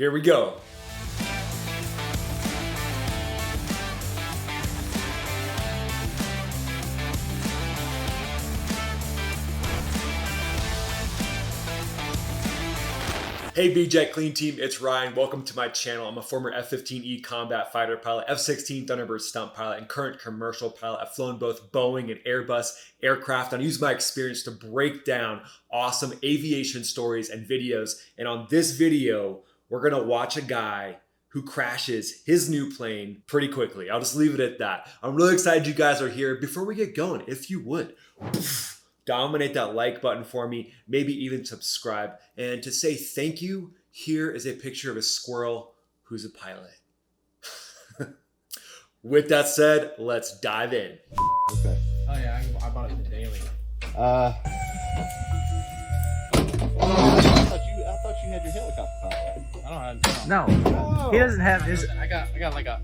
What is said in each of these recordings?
Here we go. Hey BJ Clean Team, it's Ryan. Welcome to my channel. I'm a former F-15E combat fighter pilot, F-16 Thunderbird stunt pilot, and current commercial pilot. I've flown both Boeing and Airbus aircraft. I use my experience to break down awesome aviation stories and videos. And on this video, we're gonna watch a guy who crashes his new plane pretty quickly. I'll just leave it at that. I'm really excited you guys are here. Before we get going, if you would, dominate that like button for me, maybe even subscribe. And to say thank you, here is a picture of a squirrel who's a pilot. With that said, let's dive in. Okay. Oh yeah, I bought it the daily. I thought you had your helicopter pilot. I don't have. No, he doesn't have his. I got like a.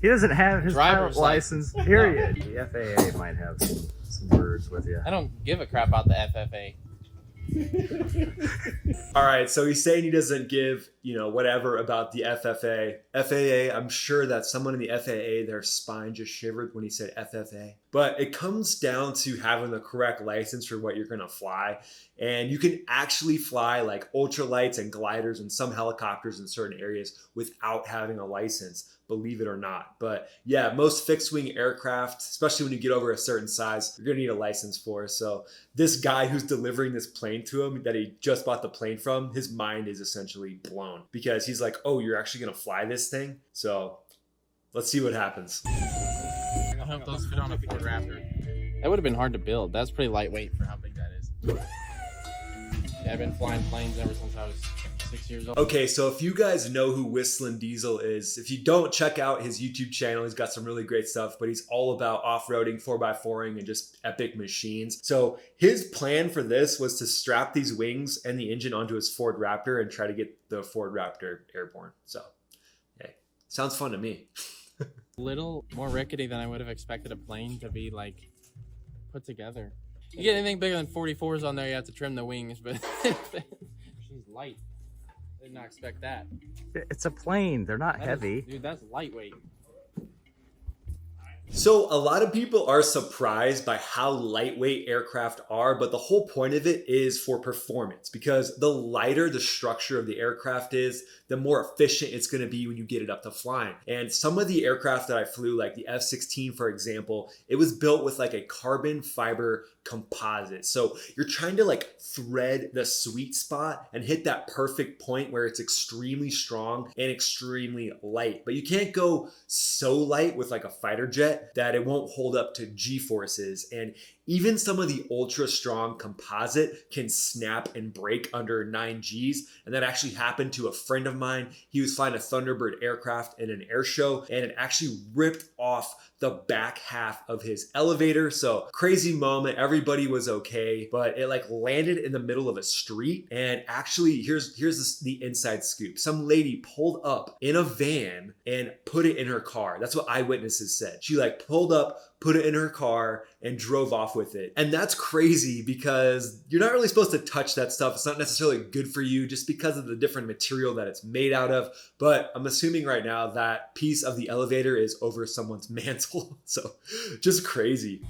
He doesn't have his Driver's pilot license. Period. The FAA might have some words with you. I don't give a crap about the FFA. All right, so he's saying he doesn't give, whatever about the FAA. I'm sure that someone in the FAA, their spine just shivered when he said FFA. But it comes down to having the correct license for what you're going to fly. And you can actually fly like ultralights and gliders and some helicopters in certain areas without having a license, believe it or not. But yeah, most fixed wing aircraft, especially when you get over a certain size, you're going to need a license for. So this guy who's delivering this plane to him that he just bought the plane from, his mind is essentially blown because he's like, oh, you're actually going to fly this thing? So let's see what happens. I hope those fit on a Ford Raptor. That would have been hard to build. That's pretty lightweight for how big that is. Yeah, I've been flying planes ever since I was 6 years old. Okay, so if you guys know who Whistling Diesel is, if you don't, check out his YouTube channel. He's got some really great stuff, but he's all about off-roading, 4x4ing, and just epic machines. So his plan for this was to strap these wings and the engine onto his Ford Raptor and try to get the Ford Raptor airborne. So, hey, sounds fun to me. A little more rickety than I would have expected a plane to be like put together. You get anything bigger than 44s on there, you have to trim the wings, but she's light. I did not expect that. It's a plane. They're not heavy. Dude, that's lightweight. So a lot of people are surprised by how lightweight aircraft are, but the whole point of it is for performance, because the lighter the structure of the aircraft is, the more efficient it's going to be when you get it up to flying. And some of the aircraft that I flew, like the F-16, for example, it was built with like a carbon fiber composite. So you're trying to like thread the sweet spot and hit that perfect point where it's extremely strong and extremely light. But you can't go so light with like a fighter jet that it won't hold up to G-forces. And even some of the ultra strong composite can snap and break under 9 Gs. And that actually happened to a friend of mine. He was flying a Thunderbird aircraft in an air show, and it actually ripped off the back half of his elevator. So crazy moment. Everybody was okay, but it like landed in the middle of a street. And actually, here's the inside scoop. Some lady pulled up in a van and put it in her car. That's what eyewitnesses said. She like pulled up, put it in her car, and drove off with it. And that's crazy because you're not really supposed to touch that stuff. It's not necessarily good for you just because of the different material that it's made out of. But I'm assuming right now that piece of the elevator is over someone's mantle. So just crazy.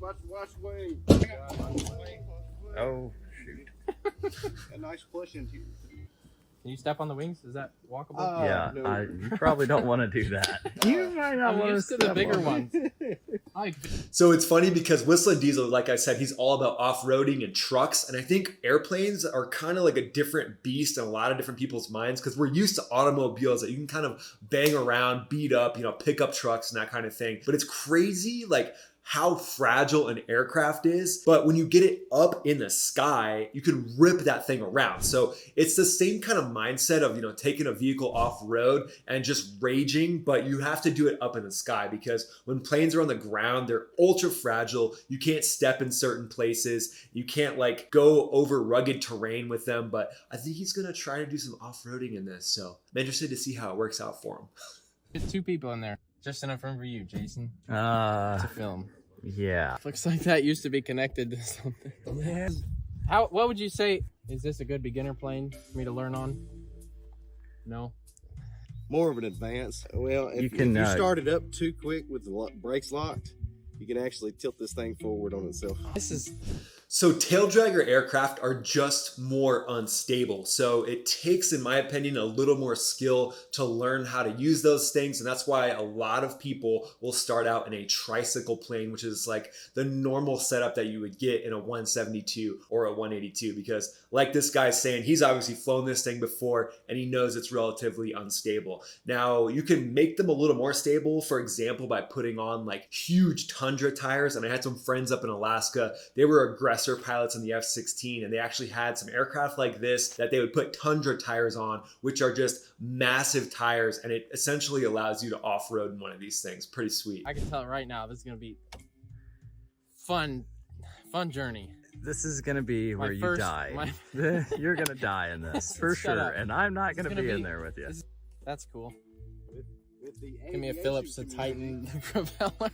Watch wing. Oh, shoot. A nice push into you. Can you step on the wings? Is that walkable? Yeah, no. you probably don't want to do that. You might not I'm want to used to the bigger ones. So it's funny because Whistling Diesel, like I said, he's all about off-roading and trucks. And I think airplanes are kind of like a different beast in a lot of different people's minds because we're used to automobiles that you can kind of bang around, beat up, pick up trucks and that kind of thing. But it's crazy, like how fragile an aircraft is, but when you get it up in the sky, you can rip that thing around. So it's the same kind of mindset of, taking a vehicle off road and just raging, but you have to do it up in the sky because when planes are on the ground, they're ultra fragile. You can't step in certain places. You can't like go over rugged terrain with them, but I think he's going to try to do some off-roading in this. So I'm interested to see how it works out for him. There's 2 people in there. Just enough room for you, Jason, Uh, to film. yeah. Looks like that used to be connected to something. Yeah. What would you say Is this a good beginner plane for me to learn on? No. More of an advance. Well, if you start it up too quick with the brakes locked, you can actually tilt this thing forward on itself. This is... So tail dragger aircraft are just more unstable. So it takes, in my opinion, a little more skill to learn how to use those things. And that's why a lot of people will start out in a tricycle plane, which is like the normal setup that you would get in a 172 or a 182. Because like this guy's saying, he's obviously flown this thing before and he knows it's relatively unstable. Now you can make them a little more stable, for example, by putting on like huge Tundra tires. And I had some friends up in Alaska, they were aggressive pilots in the F-16, and they actually had some aircraft like this that they would put Tundra tires on, which are just massive tires, and it essentially allows you to off-road in one of these things. Pretty sweet. I can tell right now this is going to be fun journey. This is gonna be where you die. You're gonna die in this for sure, and I'm not gonna be in there with you. That's cool. Give me a Phillips to tighten the propeller.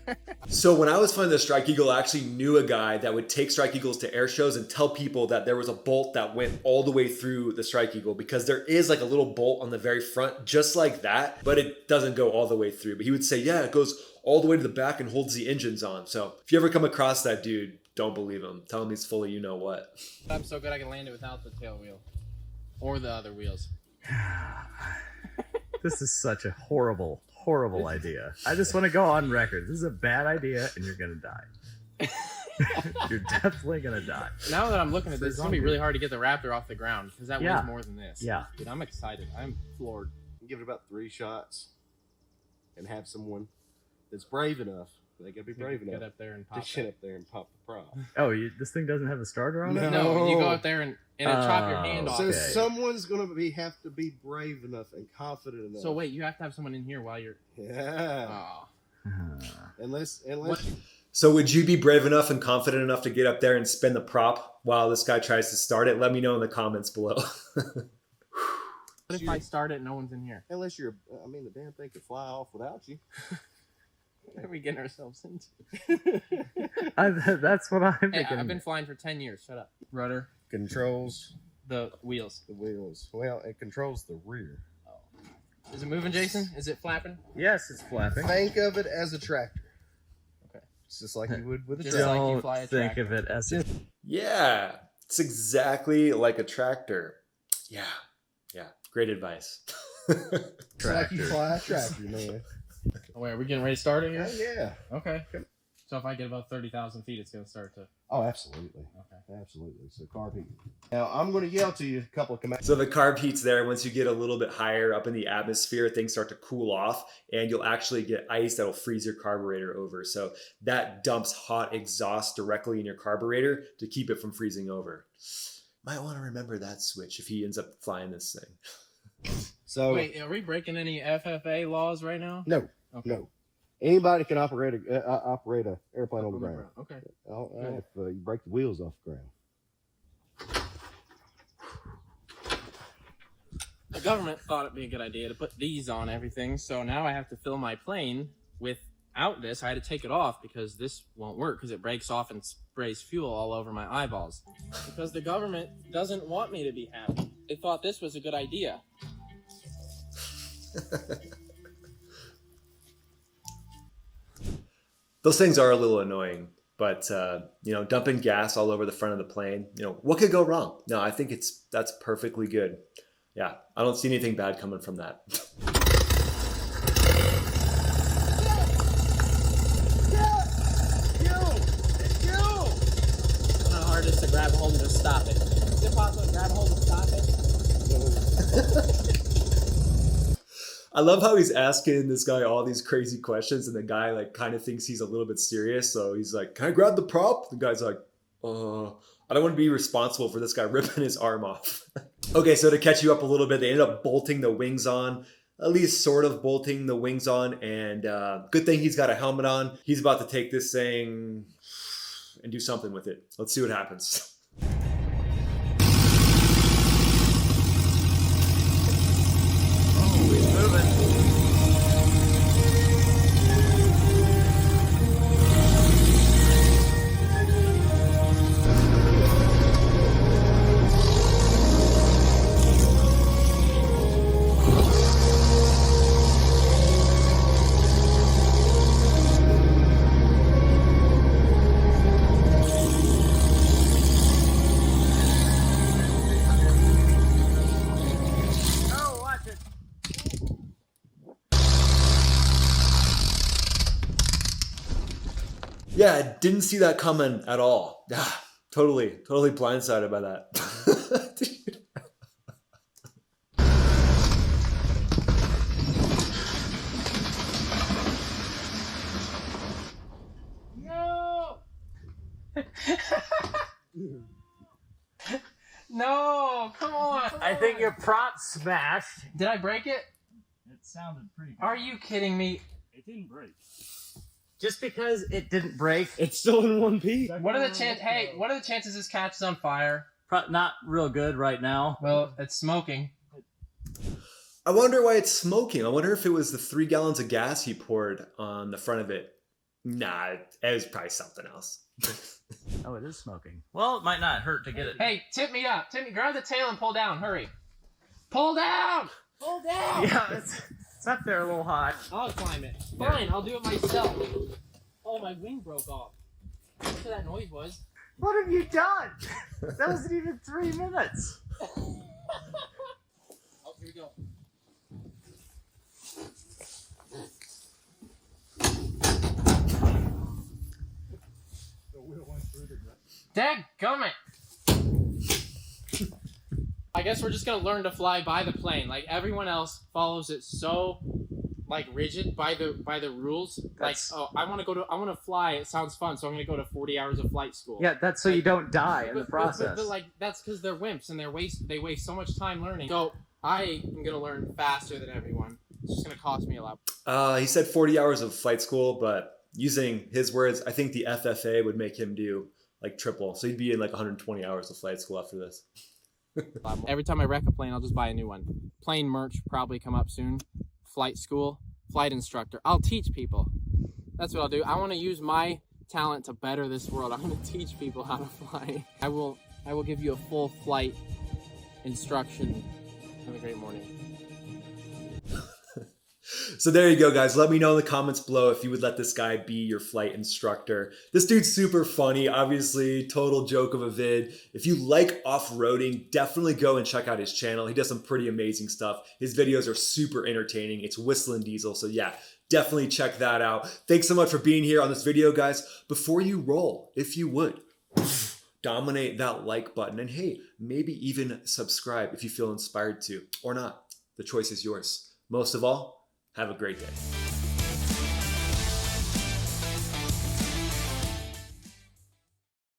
So when I was flying the Strike Eagle, I actually knew a guy that would take Strike Eagles to air shows and tell people that there was a bolt that went all the way through the Strike Eagle, because there is like a little bolt on the very front, just like that, but it doesn't go all the way through. But he would say, yeah, it goes all the way to the back and holds the engines on. So if you ever come across that dude, don't believe him. Tell him he's full of you know what. I'm so good I can land it without the tail wheel. Or the other wheels. This is such a horrible idea. I just want to go on record. This is a bad idea, and you're gonna die. You're definitely gonna die. Now that I'm looking at this, it's gonna be really hard to get the Raptor off the ground, because that weighs more than this. Yeah. Dude, I'm excited. I'm floored. Give it about 3 shots, and have someone that's brave enough. They gotta be brave enough. Get up there and pop to get up there and pop the prop. Oh, this thing doesn't have a starter on it? No, you go up there and chop your hand off. So someone's gonna have to be brave enough and confident enough. So wait, you have to have someone in here while you're... Yeah. Oh. Unless So would you be brave enough and confident enough to get up there and spin the prop while this guy tries to start it? Let me know in the comments below. What if I start it and no one's in here? Unless you're... I mean, the damn thing could fly off without you. What are we getting ourselves into? That's what I'm thinking. I've been flying for 10 years. Shut up. Rudder. Controls The wheels. the wheels. Well, it controls the rear. Is it moving, Jason? Is it flapping? Yes, it's flapping. Think of it as a tractor. Okay. It's just like you would with a Just tractor. like you Don't fly a think tractor. of it as if. Yeah, it's exactly like a tractor. Yeah. Great advice. It's like you fly a tractor, man. Oh, wait, are we getting ready to start it here? Yeah. Okay. So if I get about 30,000 feet, it's going to start to... Oh, absolutely. Okay. Absolutely. So carb heat. Now, I'm going to yell to you a couple of commands. So the carb heat's there. Once you get a little bit higher up in the atmosphere, things start to cool off and you'll actually get ice that'll freeze your carburetor over. So that dumps hot exhaust directly in your carburetor to keep it from freezing over. Might want to remember that switch if he ends up flying this thing. So Wait, are we breaking any FFA laws right now? no, Okay. no. Anybody can operate a airplane on the ground. Okay. If you break the wheels off the ground. The government thought it'd be a good idea to put these on everything, so now I have to fill my plane without this. I had to take it off because this won't work because it breaks off and sprays fuel all over my eyeballs. Because the government doesn't want me to be happy. They thought this was a good idea. Those things are a little annoying, but dumping gas all over the front of the plane, what could go wrong? No, I think that's perfectly good. Yeah, I don't see anything bad coming from that. How hard it is to grab a hold and just stop it. Is it possible to grab a hold and stop it? I love how he's asking this guy all these crazy questions, and the guy kind of thinks he's a little bit serious. So he's like, "Can I grab the prop?" The guy's like, I don't want to be responsible for this guy ripping his arm off." Okay, so to catch you up a little bit, they ended up bolting the wings on, at least sort of bolting the wings on, and good thing he's got a helmet on. He's about to take this thing and do something with it. Let's see what happens. Yeah, I didn't see that coming at all. Yeah, totally blindsided by that. Dude. No! No, come on. I think your prop smashed. Did I break it? It sounded pretty good. Are you kidding me? It didn't break. Just because it didn't break, It's still in one piece. What are the chances? Hey, what are the chances this catches on fire? not real good right now. Well, it's smoking. I wonder why it's smoking. I wonder if it was the 3 gallons of gas he poured on the front of it. Nah, it was probably something else. Oh, it is smoking. Well, it might not hurt to get it. Hey, tip me up. Grab the tail and pull down. Hurry. Pull down! Pull down! Yeah, it's up there a little high. I'll climb it. Fine, I'll do it myself. Oh, my wing broke off. That's what that noise was. What have you done? That wasn't even 3 minutes. Oh, here we go. Dadgummit! I guess we're just gonna learn to fly by the plane. Like everyone else follows it so like rigid by the rules. That's- Like, oh, I want to fly. It sounds fun, so I'm gonna go to 40 hours of flight school. Yeah, that's so you don't die in the But, process. like that's because they're wimps and they waste so much time learning. So I am gonna learn faster than everyone. It's just gonna cost me a lot. He said 40 hours of flight school, but using his words, I think the FFA would make him do like triple. So he'd be in like 120 hours of flight school after this. Every time I wreck a plane, I'll just buy a new one. Plane merch probably come up soon. Flight school, flight instructor. I'll teach people. That's what I'll do. I want to use my talent to better this world. I'm going to teach people how to fly. I will give you a full flight instruction. Have a great morning. So there you go, guys. Let me know in the comments below if you would let this guy be your flight instructor. This dude's super funny, obviously, total joke of a vid. If you like off-roading, definitely go and check out his channel. He does some pretty amazing stuff. His videos are super entertaining. It's Whistling Diesel, so yeah, definitely check that out. Thanks so much for being here on this video, guys. Before you roll, if you would, dominate that like button, and hey, maybe even subscribe if you feel inspired to, or not. The choice is yours. Most of all, have a great day.